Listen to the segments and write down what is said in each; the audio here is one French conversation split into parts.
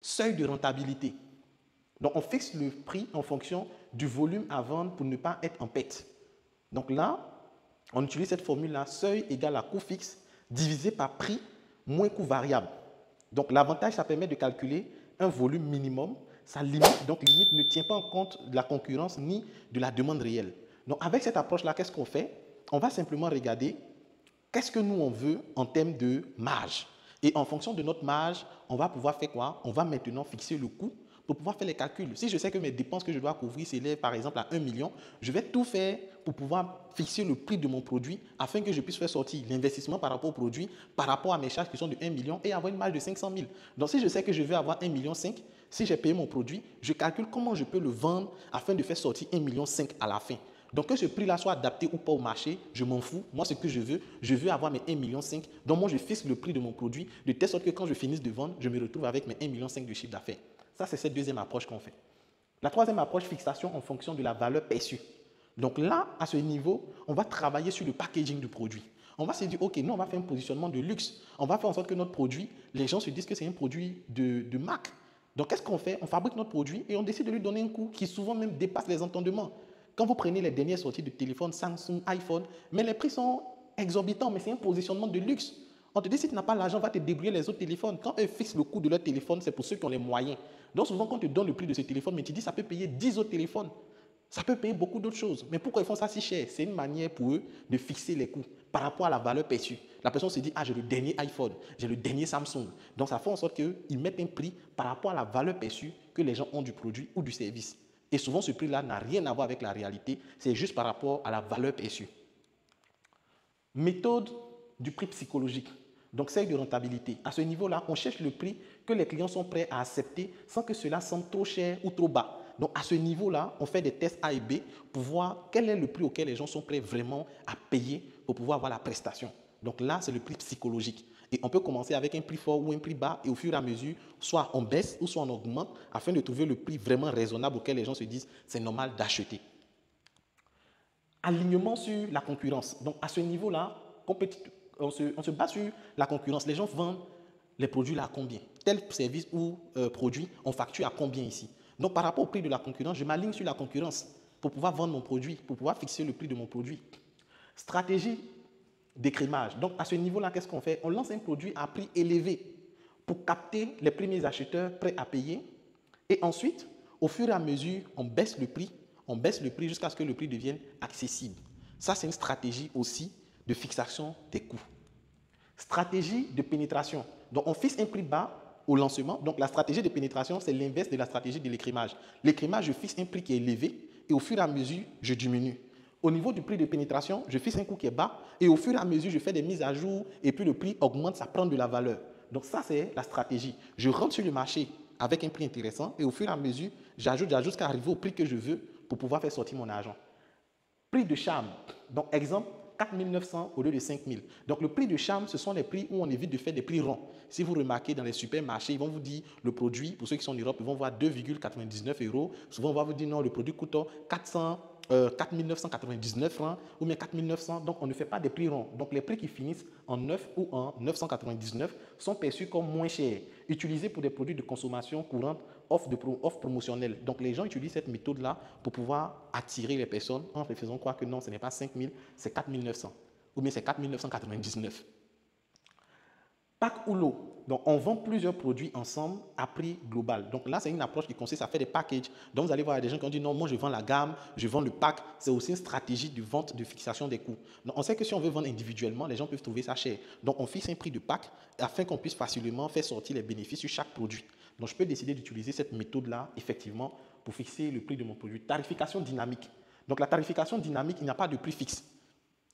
Seuil de rentabilité. Donc, on fixe le prix en fonction du volume à vendre pour ne pas être en perte. Donc là, on utilise cette formule-là, seuil égale à coût fixe divisé par prix moins coût variable. Donc l'avantage, ça permet de calculer un volume minimum. Sa limite, donc limite ne tient pas en compte de la concurrence ni de la demande réelle. Donc avec cette approche-là, qu'est-ce qu'on fait? On va simplement regarder qu'est-ce que nous on veut en termes de marge. Et en fonction de notre marge, on va pouvoir faire quoi? On va maintenant fixer le coût pour pouvoir faire les calculs. Si je sais que mes dépenses que je dois couvrir s'élèvent par exemple à 1 million, je vais tout faire pour pouvoir fixer le prix de mon produit afin que je puisse faire sortir l'investissement par rapport au produit, par rapport à mes charges qui sont de 1 million et avoir une marge de 500 000. Donc si je sais que je veux avoir 1,5 million, si j'ai payé mon produit, je calcule comment je peux le vendre afin de faire sortir 1,5 million à la fin. Donc que ce prix-là soit adapté ou pas au marché, je m'en fous. Moi, ce que je veux avoir mes 1,5 million. Donc moi, je fixe le prix de mon produit de telle sorte que quand je finisse de vendre, je me retrouve avec mes 1,5 million de chiffre d'affaires. Ça, c'est cette deuxième approche qu'on fait. La troisième approche, fixation en fonction de la valeur perçue. Donc là, à ce niveau, on va travailler sur le packaging du produit. On va se dire, OK, nous, on va faire un positionnement de luxe. On va faire en sorte que notre produit, les gens se disent que c'est un produit de marque. Donc, qu'est-ce qu'on fait? On fabrique notre produit et on décide de lui donner un coût qui souvent même dépasse les entendements. Quand vous prenez les dernières sorties de téléphone, Samsung, iPhone, mais les prix sont exorbitants, mais c'est un positionnement de luxe. On te dit, si tu n'as pas l'argent, va te débrouiller les autres téléphones. Quand eux fixent le coût de leur téléphone, c'est pour ceux qui ont les moyens. Donc souvent, quand on te donne le prix de ce téléphone, mais tu dis, ça peut payer 10 autres téléphones. Ça peut payer beaucoup d'autres choses. Mais pourquoi ils font ça si cher? C'est une manière pour eux de fixer les coûts par rapport à la valeur perçue. La personne se dit, ah, j'ai le dernier iPhone, j'ai le dernier Samsung. Donc ça fait en sorte qu'ils mettent un prix par rapport à la valeur perçue que les gens ont du produit ou du service. Et souvent, ce prix-là n'a rien à voir avec la réalité, c'est juste par rapport à la valeur perçue. Méthode du prix psychologique. Donc, seuil de rentabilité. À ce niveau-là, on cherche le prix que les clients sont prêts à accepter sans que cela semble trop cher ou trop bas. Donc, à ce niveau-là, on fait des tests A et B pour voir quel est le prix auquel les gens sont prêts vraiment à payer pour pouvoir avoir la prestation. Donc là, c'est le prix psychologique. Et on peut commencer avec un prix fort ou un prix bas et au fur et à mesure, soit on baisse ou soit on augmente afin de trouver le prix vraiment raisonnable auquel les gens se disent c'est normal d'acheter. Alignement sur la concurrence. Donc à ce niveau-là, on se base sur la concurrence. Les gens vendent les produits là à combien? Tel service ou produit, on facture à combien ici? Donc par rapport au prix de la concurrence, je m'aligne sur la concurrence pour pouvoir vendre mon produit, pour pouvoir fixer le prix de mon produit. Stratégie d'écrémage. Donc à ce niveau-là, qu'est-ce qu'on fait? On lance un produit à prix élevé pour capter les premiers acheteurs prêts à payer. Et ensuite, au fur et à mesure, on baisse le prix jusqu'à ce que le prix devienne accessible. Ça, c'est une stratégie aussi de fixation des coûts. Stratégie de pénétration. Donc, on fixe un prix bas au lancement. Donc, la stratégie de pénétration, c'est l'inverse de la stratégie de l'écrémage. L'écrémage, je fixe un prix qui est élevé et au fur et à mesure, je diminue. Au niveau du prix de pénétration, je fixe un coût qui est bas et au fur et à mesure, je fais des mises à jour et puis le prix augmente, ça prend de la valeur. Donc, ça, c'est la stratégie. Je rentre sur le marché avec un prix intéressant et au fur et à mesure, j'ajoute jusqu'à arriver au prix que je veux pour pouvoir faire sortir mon argent. Prix de charme. Donc, exemple, 4 900 au lieu de 5 000. Donc, le prix de charme, ce sont les prix où on évite de faire des prix ronds. Si vous remarquez dans les supermarchés, ils vont vous dire le produit, pour ceux qui sont en Europe, ils vont voir 2,99 €. Souvent, on va vous dire non, le produit coûte 4 999 francs ou bien 4 900. Donc, on ne fait pas des prix ronds. Donc, les prix qui finissent en 9 ou en 999 sont perçus comme moins chers, utilisés pour des produits de consommation courante, offre promotionnelle. Donc, les gens utilisent cette méthode-là pour pouvoir attirer les personnes en les faisant croire que non, ce n'est pas 5 000, c'est 4 900 ou bien c'est 4 999. Pack ou lot. Donc, on vend plusieurs produits ensemble à prix global. Donc là, c'est une approche qui consiste à faire des packages. Donc, vous allez voir des gens qui ont dit non, moi je vends la gamme, je vends le pack. C'est aussi une stratégie de vente, de fixation des coûts. Donc, on sait que si on veut vendre individuellement, les gens peuvent trouver ça cher. Donc, on fixe un prix de pack afin qu'on puisse facilement faire sortir les bénéfices sur chaque produit. Donc, je peux décider d'utiliser cette méthode-là, effectivement, pour fixer le prix de mon produit. Tarification dynamique. Donc, la tarification dynamique, il n'y a pas de prix fixe.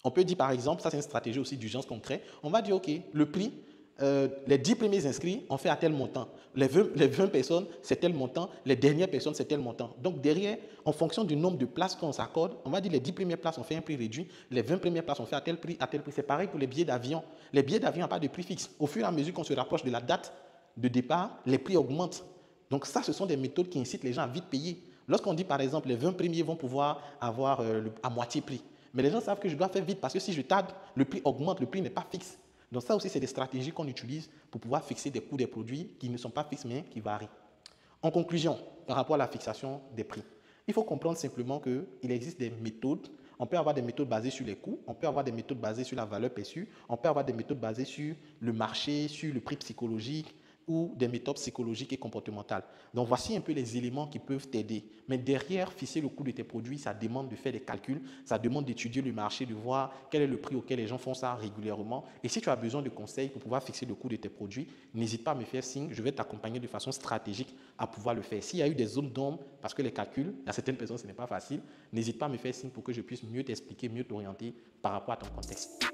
On peut dire, par exemple, ça c'est une stratégie aussi d'urgence concrète. On va dire, OK, le prix, les 10 premiers inscrits, on fait à tel montant. Les 20 personnes, c'est tel montant. Les dernières personnes, c'est tel montant. Donc, derrière, en fonction du nombre de places qu'on s'accorde, on va dire les 10 premières places, on fait un prix réduit. Les 20 premières places, on fait à tel prix, à tel prix. C'est pareil pour les billets d'avion. Les billets d'avion n'ont pas de prix fixe. Au fur et à mesure qu'on se rapproche de la date de départ, les prix augmentent. Donc, ça, ce sont des méthodes qui incitent les gens à vite payer. Lorsqu'on dit, par exemple, les 20 premiers vont pouvoir avoir à moitié prix. Mais les gens savent que je dois faire vite parce que si je tarde, le prix augmente, le prix n'est pas fixe. Donc ça aussi, c'est des stratégies qu'on utilise pour pouvoir fixer des coûts des produits qui ne sont pas fixes, mais qui varient. En conclusion, par rapport à la fixation des prix, il faut comprendre simplement qu'il existe des méthodes. On peut avoir des méthodes basées sur les coûts, on peut avoir des méthodes basées sur la valeur perçue, on peut avoir des méthodes basées sur le marché, sur le prix psychologique ou des méthodes psychologiques et comportementales. Donc voici un peu les éléments qui peuvent t'aider. Mais derrière, fixer le coût de tes produits, ça demande de faire des calculs, ça demande d'étudier le marché, de voir quel est le prix auquel les gens font ça régulièrement. Et si tu as besoin de conseils pour pouvoir fixer le coût de tes produits, n'hésite pas à me faire signe, je vais t'accompagner de façon stratégique à pouvoir le faire. S'il y a eu des zones d'ombre, parce que les calculs, à certaines personnes, ce n'est pas facile, n'hésite pas à me faire signe pour que je puisse mieux t'expliquer, mieux t'orienter par rapport à ton contexte.